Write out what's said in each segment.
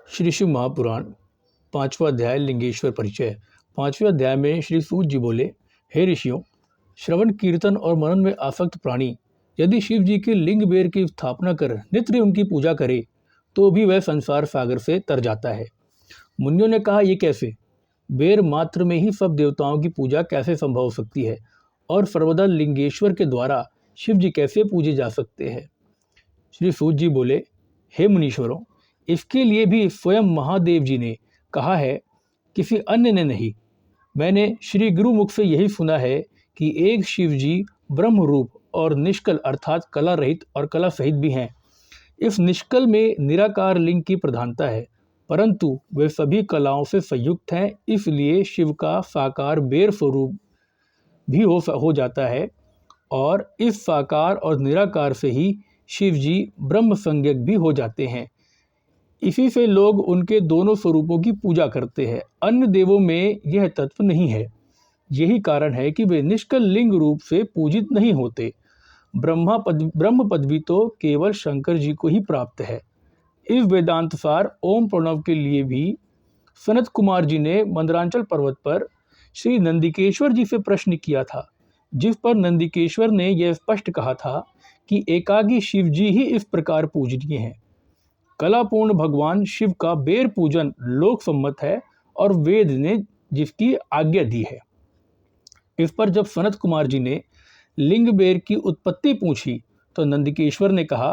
श्री शिव महापुराण 5वां अध्याय लिंगेश्वर परिचय। 5वें अध्याय में श्री सूत जी बोले, हे ऋषियों, श्रवण कीर्तन और मनन में आसक्त प्राणी यदि शिव जी के लिंग बेर की स्थापना कर नित्य उनकी पूजा करे तो भी वह संसार सागर से तर जाता है। मुनियों ने कहा, ये कैसे? बेर मात्र में ही सब देवताओं की पूजा कैसे संभव हो सकती है और सर्वदा लिंगेश्वर के द्वारा शिव जी कैसे पूजे जा सकते हैं? श्री सूत जी बोले, हे मुनीश्वरों, इसके लिए भी स्वयं महादेव जी ने कहा है, किसी अन्य ने नहीं। मैंने श्री गुरु मुख से यही सुना है कि एक शिव जी ब्रह्म रूप और निष्कल अर्थात कला रहित और कला सहित भी हैं। इस निष्कल में निराकार लिंग की प्रधानता है, परंतु वे सभी कलाओं से संयुक्त हैं, इसलिए शिव का साकार बेर स्वरूप भी हो जाता है और इस साकार और निराकार से ही शिव जी ब्रह्म संज्ञक भी हो जाते हैं। इसी से लोग उनके दोनों स्वरूपों की पूजा करते हैं। अन्य देवों में यह तत्व नहीं है। यही कारण है कि वे निष्कल लिंग रूप से पूजित नहीं होते। ब्रह्म पदवी तो केवल शंकर जी को ही प्राप्त है। इस वेदांतसार ओम प्रणव के लिए भी सनत कुमार जी ने मंदरांचल पर्वत पर श्री नंदिकेश्वर जी से प्रश्न किया था, जिस पर नंदिकेश्वर ने यह स्पष्ट कहा था कि एकागी शिव जी ही इस प्रकार पूजनीय हैं। कलापूर्ण भगवान शिव का बेर पूजन लोक सम्मत है और वेद ने जिसकी आज्ञा दी है। इस पर जब सनत कुमार जी ने लिंग बेर की उत्पत्ति पूछी तो नंदिकेश्वर ने कहा,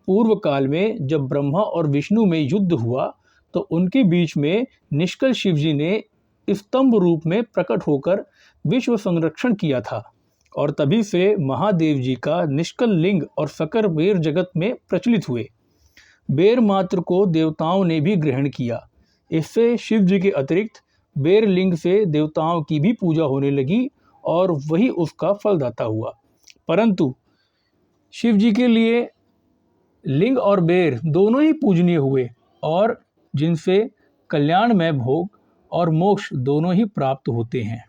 पूर्व काल में जब ब्रह्मा और विष्णु में युद्ध हुआ तो उनके बीच में निष्कल शिव जी ने स्तंभ रूप में प्रकट होकर विश्व संरक्षण किया था और तभी से महादेव जी का निष्कल लिंग और सकल बेर जगत में प्रचलित हुए। बेर मात्र को देवताओं ने भी ग्रहण किया। इससे शिव जी के अतिरिक्त बेर लिंग से देवताओं की भी पूजा होने लगी और वही उसका फलदाता हुआ। परंतु शिव जी के लिए लिंग और बेर दोनों ही पूजनीय हुए और जिनसे कल्याणमय भोग और मोक्ष दोनों ही प्राप्त होते हैं।